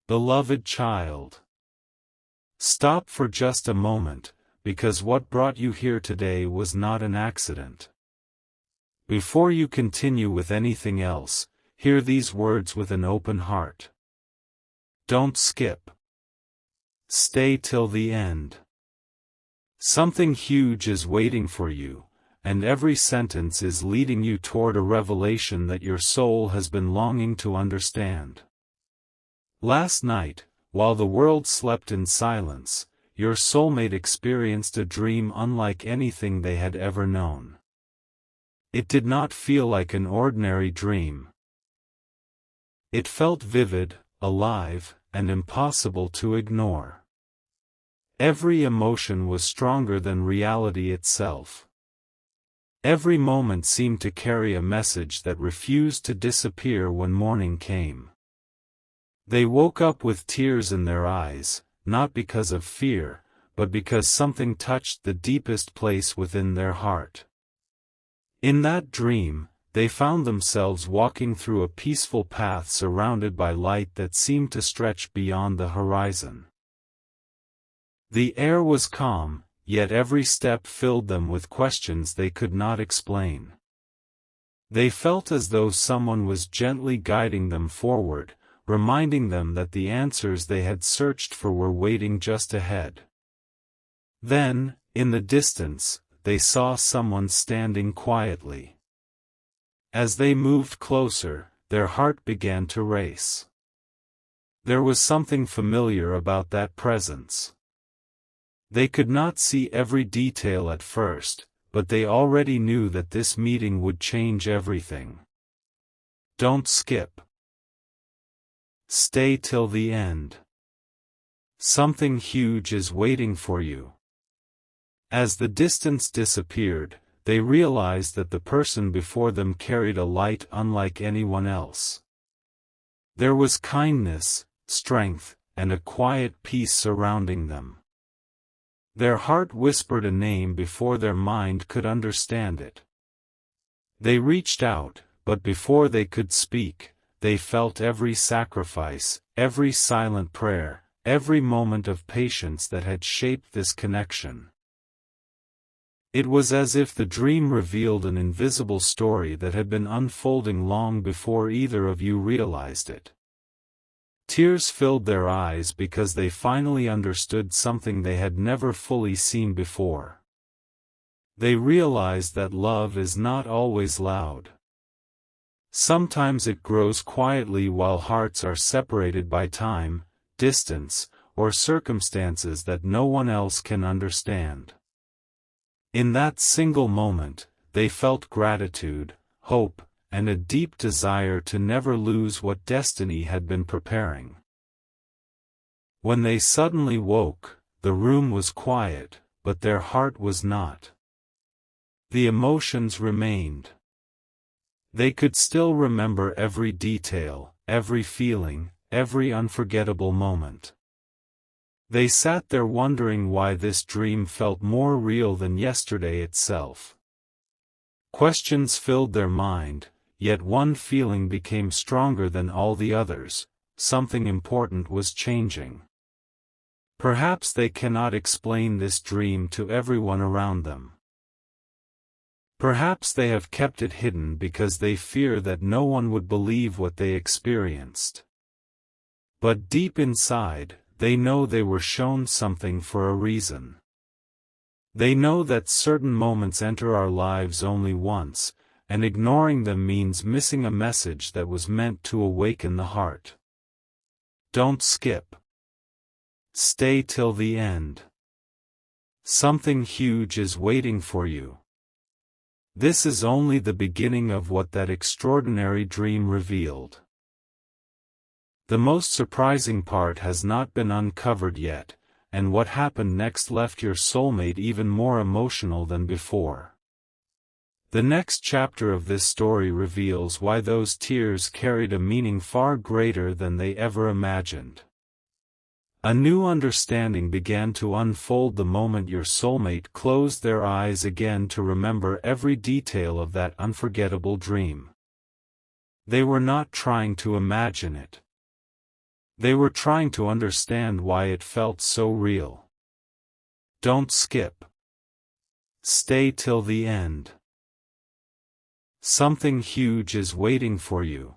Beloved child, stop for just a moment, because what brought you here today was not an accident. Before you continue with anything else, hear these words with an open heart. Don't skip. Stay till the end. Something huge is waiting for you, and every sentence is leading you toward a revelation that your soul has been longing to understand. Last night, while the world slept in silence, your soulmate experienced a dream unlike anything they had ever known. It did not feel like an ordinary dream. It felt vivid, alive, and impossible to ignore. Every emotion was stronger than reality itself. Every moment seemed to carry a message that refused to disappear when morning came. They woke up with tears in their eyes, not because of fear, but because something touched the deepest place within their heart. In that dream, they found themselves walking through a peaceful path surrounded by light that seemed to stretch beyond the horizon. The air was calm, yet every step filled them with questions they could not explain. They felt as though someone was gently guiding them forward, reminding them that the answers they had searched for were waiting just ahead. Then, in the distance, they saw someone standing quietly. As they moved closer, their heart began to race. There was something familiar about that presence. They could not see every detail at first, but they already knew that this meeting would change everything. Don't skip. Stay till the end. Something huge is waiting for you. As the distance disappeared, they realized that the person before them carried a light unlike anyone else. There was kindness, strength, and a quiet peace surrounding them. Their heart whispered a name before their mind could understand it. They reached out, but before they could speak, they felt every sacrifice, every silent prayer, every moment of patience that had shaped this connection. It was as if the dream revealed an invisible story that had been unfolding long before either of you realized it. Tears filled their eyes because they finally understood something they had never fully seen before. They realized that love is not always loud. Sometimes it grows quietly while hearts are separated by time, distance, or circumstances that no one else can understand. In that single moment, they felt gratitude, hope, and a deep desire to never lose what destiny had been preparing. When they suddenly woke, the room was quiet, but their heart was not. The emotions remained. They could still remember every detail, every feeling, every unforgettable moment. They sat there wondering why this dream felt more real than yesterday itself. Questions filled their mind, yet one feeling became stronger than all the others: something important was changing. Perhaps they cannot explain this dream to everyone around them. Perhaps they have kept it hidden because they fear that no one would believe what they experienced. But deep inside, they know they were shown something for a reason. They know that certain moments enter our lives only once, and ignoring them means missing a message that was meant to awaken the heart. Don't skip. Stay till the end. Something huge is waiting for you. This is only the beginning of what that extraordinary dream revealed. The most surprising part has not been uncovered yet, and what happened next left your soulmate even more emotional than before. The next chapter of this story reveals why those tears carried a meaning far greater than they ever imagined. A new understanding began to unfold the moment your soulmate closed their eyes again to remember every detail of that unforgettable dream. They were not trying to imagine it. They were trying to understand why it felt so real. Don't skip. Stay till the end. Something huge is waiting for you.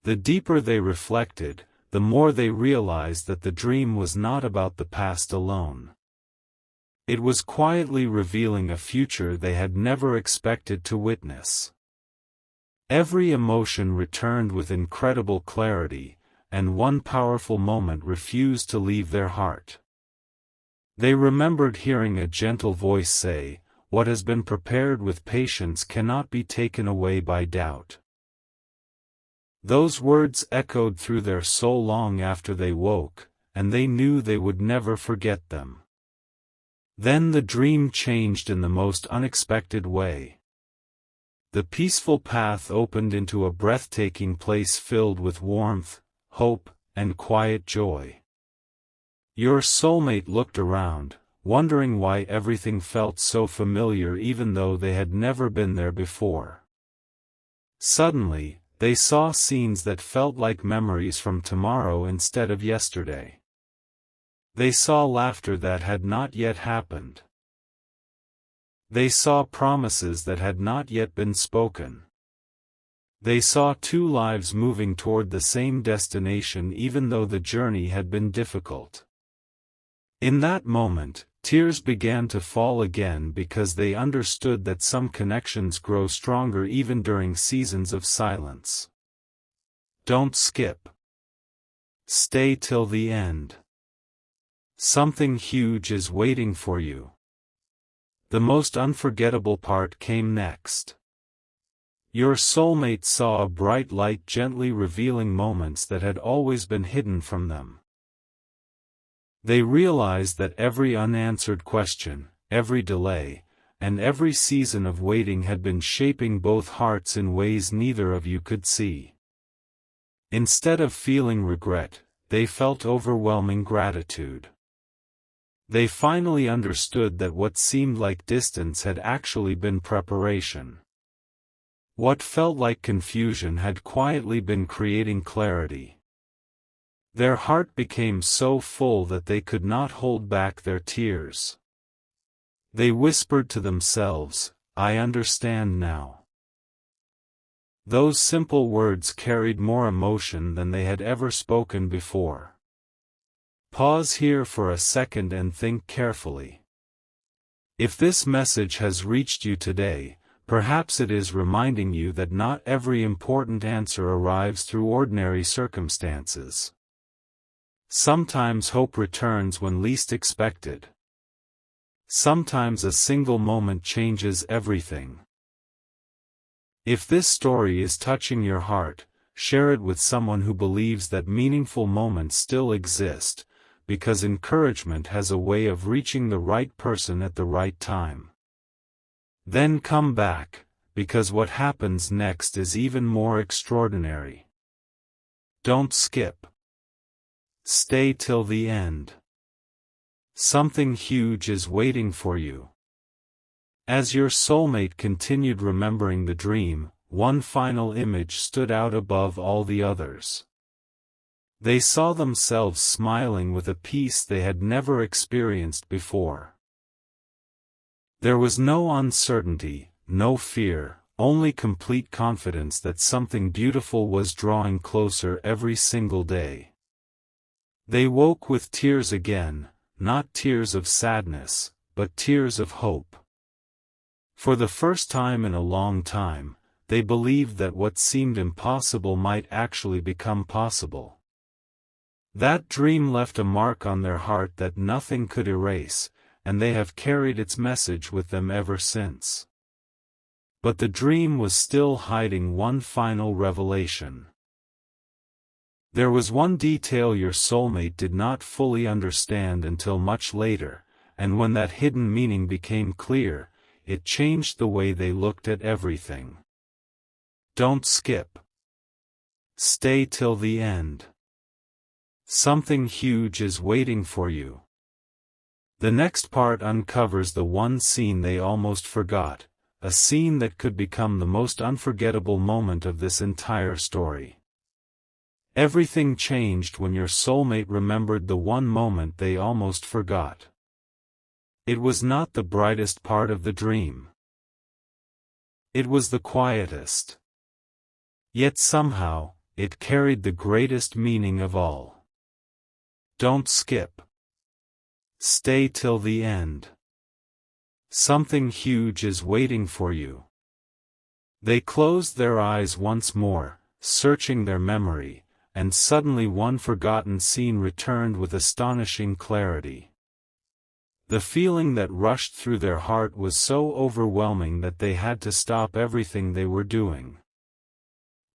The deeper they reflected, the more they realized that the dream was not about the past alone. It was quietly revealing a future they had never expected to witness. Every emotion returned with incredible clarity, and one powerful moment refused to leave their heart. They remembered hearing a gentle voice say, "What has been prepared with patience cannot be taken away by doubt." Those words echoed through their soul long after they woke, and they knew they would never forget them. Then the dream changed in the most unexpected way. The peaceful path opened into a breathtaking place filled with warmth, hope, and quiet joy. Your soulmate looked around, wondering why everything felt so familiar even though they had never been there before. Suddenly, they saw scenes that felt like memories from tomorrow instead of yesterday. They saw laughter that had not yet happened. They saw promises that had not yet been spoken. They saw two lives moving toward the same destination even though the journey had been difficult. In that moment, tears began to fall again because they understood that some connections grow stronger even during seasons of silence. Don't skip. Stay till the end. Something huge is waiting for you. The most unforgettable part came next. Your soulmate saw a bright light gently revealing moments that had always been hidden from them. They realized that every unanswered question, every delay, and every season of waiting had been shaping both hearts in ways neither of you could see. Instead of feeling regret, they felt overwhelming gratitude. They finally understood that what seemed like distance had actually been preparation. What felt like confusion had quietly been creating clarity. Their heart became so full that they could not hold back their tears. They whispered to themselves, "I understand now." Those simple words carried more emotion than they had ever spoken before. Pause here for a second and think carefully. If this message has reached you today, perhaps it is reminding you that not every important answer arrives through ordinary circumstances. Sometimes hope returns when least expected. Sometimes a single moment changes everything. If this story is touching your heart, share it with someone who believes that meaningful moments still exist, because encouragement has a way of reaching the right person at the right time. Then come back, because what happens next is even more extraordinary. Don't skip. Stay till the end. Something huge is waiting for you. As your soulmate continued remembering the dream, one final image stood out above all the others. They saw themselves smiling with a peace they had never experienced before. There was no uncertainty, no fear, only complete confidence that something beautiful was drawing closer every single day. They woke with tears again, not tears of sadness, but tears of hope. For the first time in a long time, they believed that what seemed impossible might actually become possible. That dream left a mark on their heart that nothing could erase, and they have carried its message with them ever since. But the dream was still hiding one final revelation. There was one detail your soulmate did not fully understand until much later, and when that hidden meaning became clear, it changed the way they looked at everything. Don't skip. Stay till the end. Something huge is waiting for you. The next part uncovers the one scene they almost forgot, a scene that could become the most unforgettable moment of this entire story. Everything changed when your soulmate remembered the one moment they almost forgot. It was not the brightest part of the dream. It was the quietest. Yet somehow, it carried the greatest meaning of all. Don't skip. Stay till the end. Something huge is waiting for you. They closed their eyes once more, searching their memory, and suddenly one forgotten scene returned with astonishing clarity. The feeling that rushed through their heart was so overwhelming that they had to stop everything they were doing.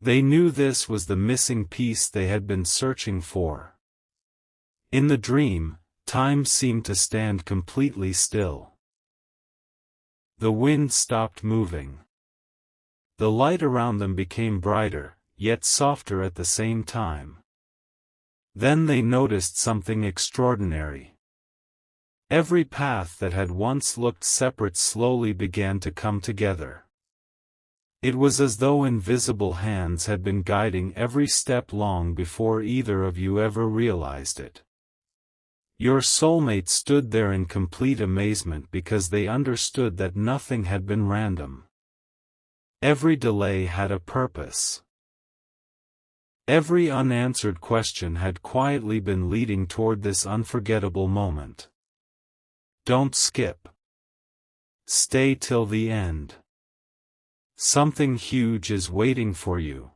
They knew this was the missing piece they had been searching for. In the dream, time seemed to stand completely still. The wind stopped moving. The light around them became brighter, yet softer at the same time. Then they noticed something extraordinary. Every path that had once looked separate slowly began to come together. It was as though invisible hands had been guiding every step long before either of you ever realized it. Your soulmate stood there in complete amazement because they understood that nothing had been random. Every delay had a purpose. Every unanswered question had quietly been leading toward this unforgettable moment. Don't skip. Stay till the end. Something huge is waiting for you.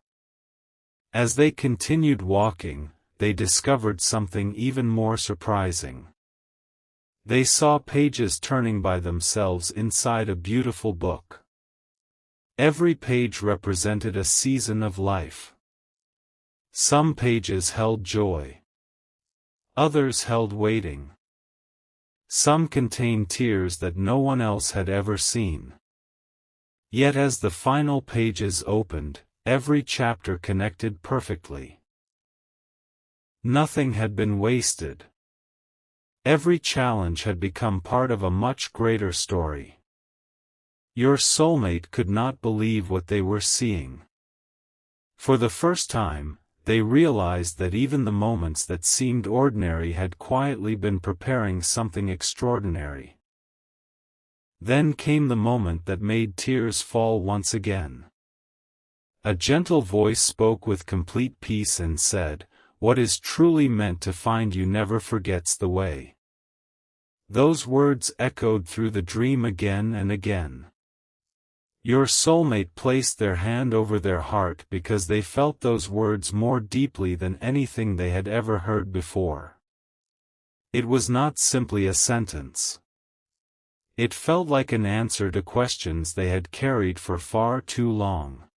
As they continued walking, they discovered something even more surprising. They saw pages turning by themselves inside a beautiful book. Every page represented a season of life. Some pages held joy. Others held waiting. Some contained tears that no one else had ever seen. Yet as the final pages opened, every chapter connected perfectly. Nothing had been wasted. Every challenge had become part of a much greater story. Your soulmate could not believe what they were seeing. For the first time, they realized that even the moments that seemed ordinary had quietly been preparing something extraordinary. Then came the moment that made tears fall once again. A gentle voice spoke with complete peace and said, "What is truly meant to find you never forgets the way." Those words echoed through the dream again and again. Your soulmate placed their hand over their heart because they felt those words more deeply than anything they had ever heard before. It was not simply a sentence. It felt like an answer to questions they had carried for far too long.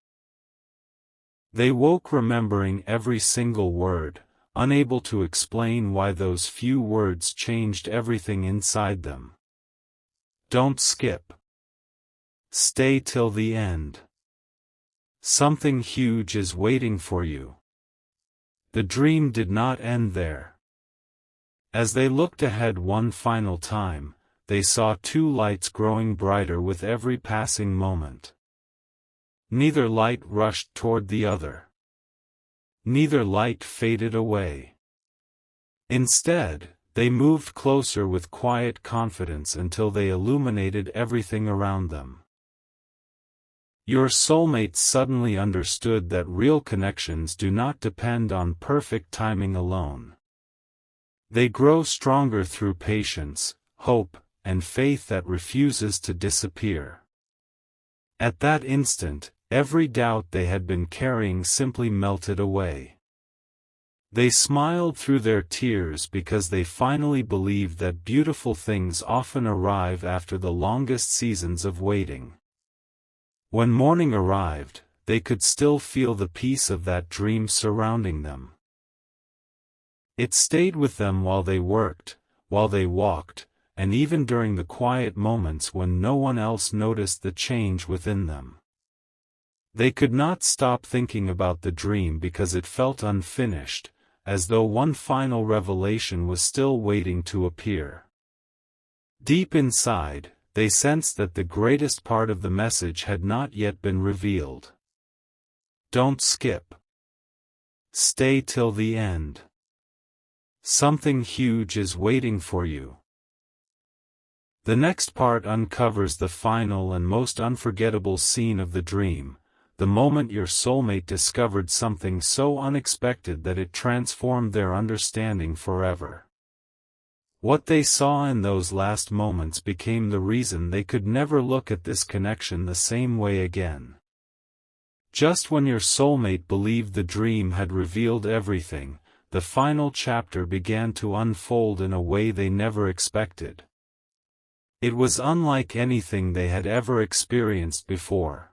They woke remembering every single word, unable to explain why those few words changed everything inside them. Don't skip. Stay till the end. Something huge is waiting for you. The dream did not end there. As they looked ahead one final time, they saw two lights growing brighter with every passing moment. Neither light rushed toward the other. Neither light faded away. Instead, they moved closer with quiet confidence until they illuminated everything around them. Your soulmate suddenly understood that real connections do not depend on perfect timing alone. They grow stronger through patience, hope, and faith that refuses to disappear. At that instant, every doubt they had been carrying simply melted away. They smiled through their tears because they finally believed that beautiful things often arrive after the longest seasons of waiting. When morning arrived, they could still feel the peace of that dream surrounding them. It stayed with them while they worked, while they walked, and even during the quiet moments when no one else noticed the change within them. They could not stop thinking about the dream because it felt unfinished, as though one final revelation was still waiting to appear. Deep inside, they sensed that the greatest part of the message had not yet been revealed. Don't skip. Stay till the end. Something huge is waiting for you. The next part uncovers the final and most unforgettable scene of the dream, the moment your soulmate discovered something so unexpected that it transformed their understanding forever. What they saw in those last moments became the reason they could never look at this connection the same way again. Just when your soulmate believed the dream had revealed everything, the final chapter began to unfold in a way they never expected. It was unlike anything they had ever experienced before.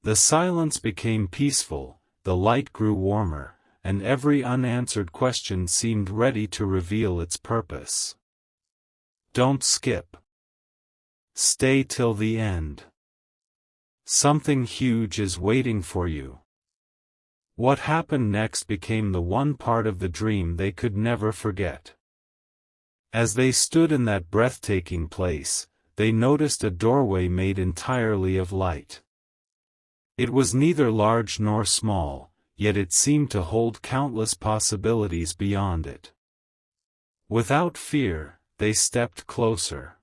The silence became peaceful, the light grew warmer, and every unanswered question seemed ready to reveal its purpose. Don't skip. Stay till the end. Something huge is waiting for you. What happened next became the one part of the dream they could never forget. As they stood in that breathtaking place, they noticed a doorway made entirely of light. It was neither large nor small, yet it seemed to hold countless possibilities beyond it. Without fear, they stepped closer.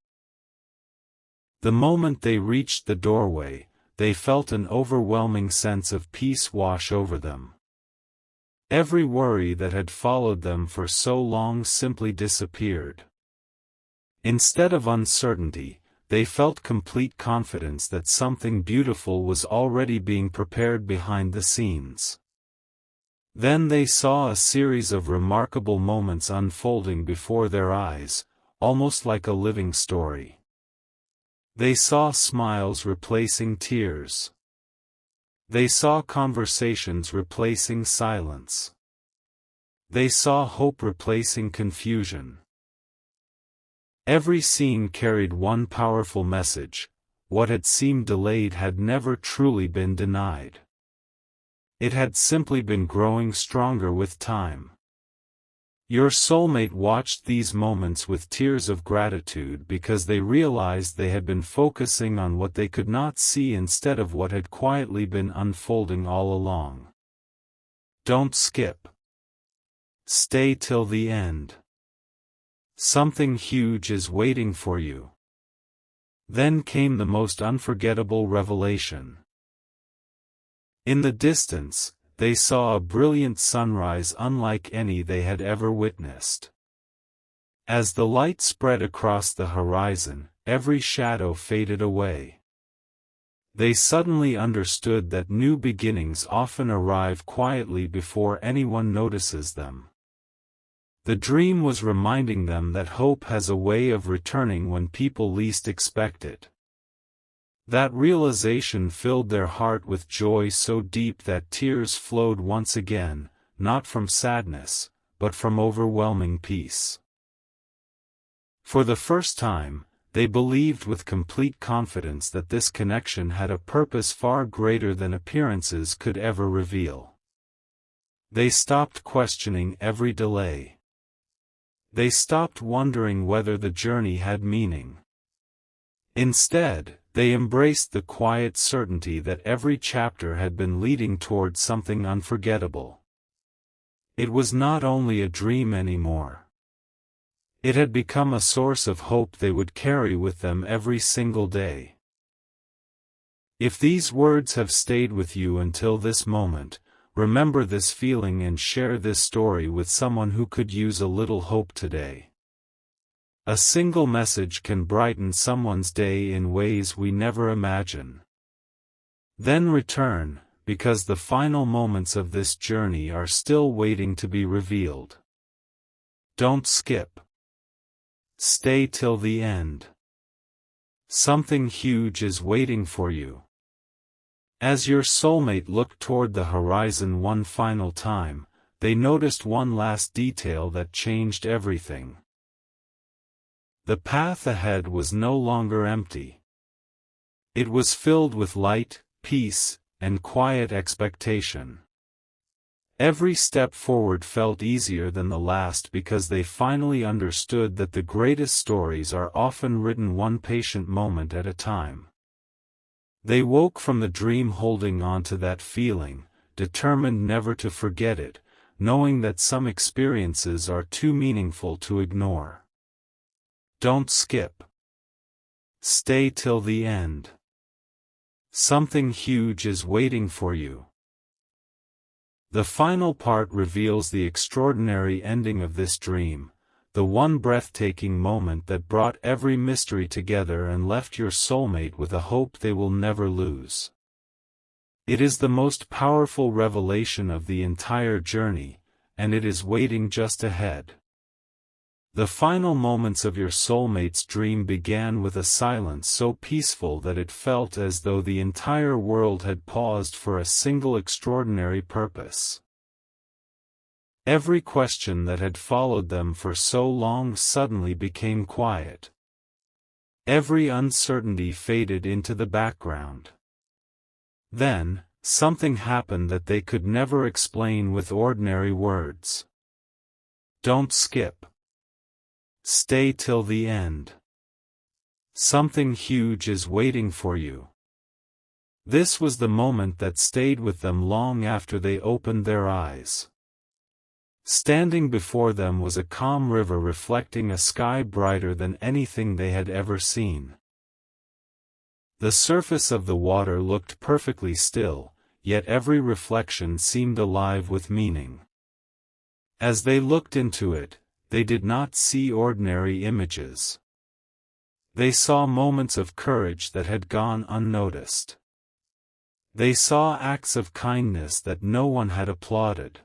The moment they reached the doorway, they felt an overwhelming sense of peace wash over them. Every worry that had followed them for so long simply disappeared. Instead of uncertainty, they felt complete confidence that something beautiful was already being prepared behind the scenes. Then they saw a series of remarkable moments unfolding before their eyes, almost like a living story. They saw smiles replacing tears. They saw conversations replacing silence. They saw hope replacing confusion. Every scene carried one powerful message: what had seemed delayed had never truly been denied. It had simply been growing stronger with time. Your soulmate watched these moments with tears of gratitude because they realized they had been focusing on what they could not see instead of what had quietly been unfolding all along. Don't skip. Stay till the end. Something huge is waiting for you. Then came the most unforgettable revelation. In the distance, they saw a brilliant sunrise unlike any they had ever witnessed. As the light spread across the horizon, every shadow faded away. They suddenly understood that new beginnings often arrive quietly before anyone notices them. The dream was reminding them that hope has a way of returning when people least expect it. That realization filled their heart with joy so deep that tears flowed once again, not from sadness, but from overwhelming peace. For the first time, they believed with complete confidence that this connection had a purpose far greater than appearances could ever reveal. They stopped questioning every delay. They stopped wondering whether the journey had meaning. Instead, they embraced the quiet certainty that every chapter had been leading toward something unforgettable. It was not only a dream anymore. It had become a source of hope they would carry with them every single day. If these words have stayed with you until this moment, remember this feeling and share this story with someone who could use a little hope today. A single message can brighten someone's day in ways we never imagine. Then return, because the final moments of this journey are still waiting to be revealed. Don't skip. Stay till the end. Something huge is waiting for you. As your soulmate looked toward the horizon one final time, they noticed one last detail that changed everything. The path ahead was no longer empty. It was filled with light, peace, and quiet expectation. Every step forward felt easier than the last because they finally understood that the greatest stories are often written one patient moment at a time. They woke from the dream holding on to that feeling, determined never to forget it, knowing that some experiences are too meaningful to ignore. Don't skip. Stay till the end. Something huge is waiting for you. The final part reveals the extraordinary ending of this dream, the one breathtaking moment that brought every mystery together and left your soulmate with a hope they will never lose. It is the most powerful revelation of the entire journey, and it is waiting just ahead. The final moments of your soulmate's dream began with a silence so peaceful that it felt as though the entire world had paused for a single extraordinary purpose. Every question that had followed them for so long suddenly became quiet. Every uncertainty faded into the background. Then, something happened that they could never explain with ordinary words. Don't skip. Stay till the end. Something huge is waiting for you. This was the moment that stayed with them long after they opened their eyes. Standing before them was a calm river reflecting a sky brighter than anything they had ever seen. The surface of the water looked perfectly still, yet every reflection seemed alive with meaning. As they looked into it, they did not see ordinary images. They saw moments of courage that had gone unnoticed. They saw acts of kindness that no one had applauded.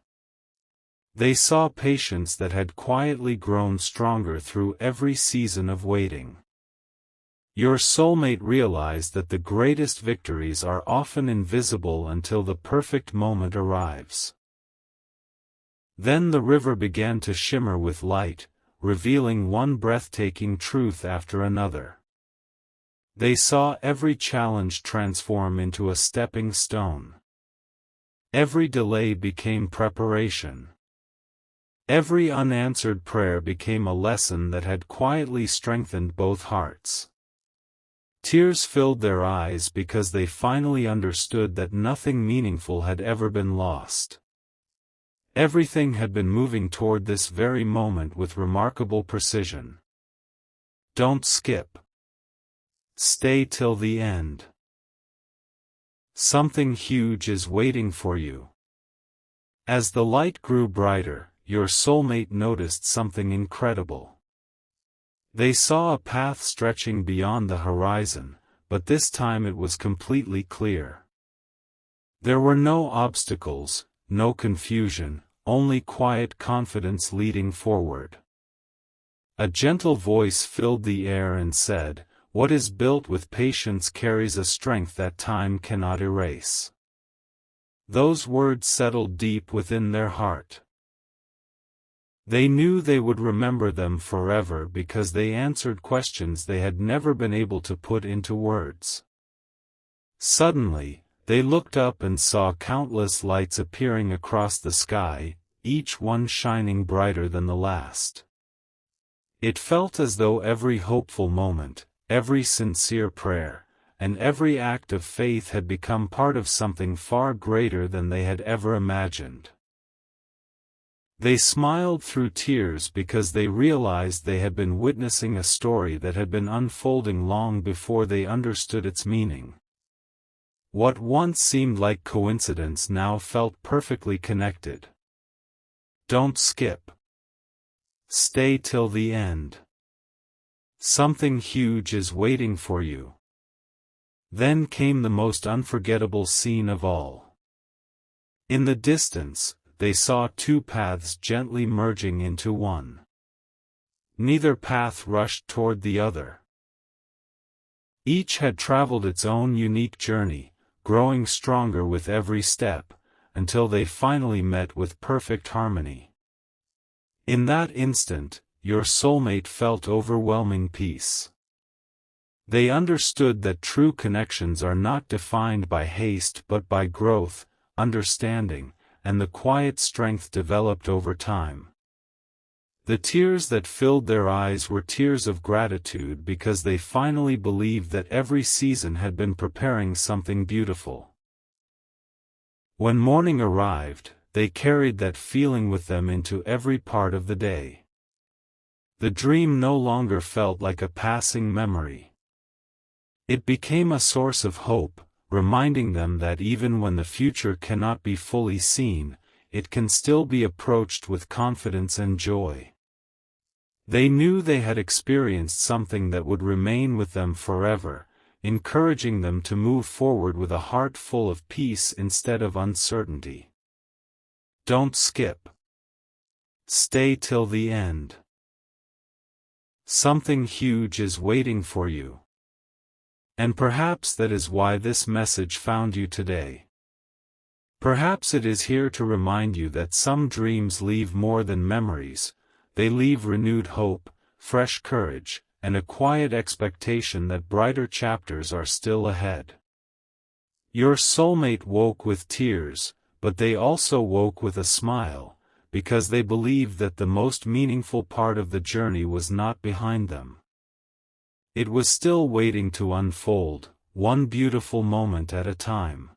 They saw patience that had quietly grown stronger through every season of waiting. Your soulmate realized that the greatest victories are often invisible until the perfect moment arrives. Then the river began to shimmer with light, revealing one breathtaking truth after another. They saw every challenge transform into a stepping stone. Every delay became preparation. Every unanswered prayer became a lesson that had quietly strengthened both hearts. Tears filled their eyes because they finally understood that nothing meaningful had ever been lost. Everything had been moving toward this very moment with remarkable precision. Don't skip. Stay till the end. Something huge is waiting for you. As the light grew brighter, your soulmate noticed something incredible. They saw a path stretching beyond the horizon, but this time it was completely clear. There were no obstacles, no confusion, only quiet confidence leading forward. A gentle voice filled the air and said, "What is built with patience carries a strength that time cannot erase." Those words settled deep within their heart. They knew they would remember them forever because they answered questions they had never been able to put into words. Suddenly, they looked up and saw countless lights appearing across the sky, each one shining brighter than the last. It felt as though every hopeful moment, every sincere prayer, and every act of faith had become part of something far greater than they had ever imagined. They smiled through tears because they realized they had been witnessing a story that had been unfolding long before they understood its meaning. What once seemed like coincidence now felt perfectly connected. Don't skip. Stay till the end. Something huge is waiting for you. Then came the most unforgettable scene of all. In the distance, they saw two paths gently merging into one. Neither path rushed toward the other. Each had traveled its own unique journey, growing stronger with every step, until they finally met with perfect harmony. In that instant, your soulmate felt overwhelming peace. They understood that true connections are not defined by haste but by growth, understanding, and the quiet strength developed over time. The tears that filled their eyes were tears of gratitude because they finally believed that every season had been preparing something beautiful. When morning arrived, they carried that feeling with them into every part of the day. The dream no longer felt like a passing memory. It became a source of hope, reminding them that even when the future cannot be fully seen, it can still be approached with confidence and joy. They knew they had experienced something that would remain with them forever, encouraging them to move forward with a heart full of peace instead of uncertainty. Don't skip. Stay till the end. Something huge is waiting for you. And perhaps that is why this message found you today. Perhaps it is here to remind you that some dreams leave more than memories, they leave renewed hope, fresh courage, and a quiet expectation that brighter chapters are still ahead. Your soulmate woke with tears, but they also woke with a smile, because they believed that the most meaningful part of the journey was not behind them. It was still waiting to unfold, one beautiful moment at a time.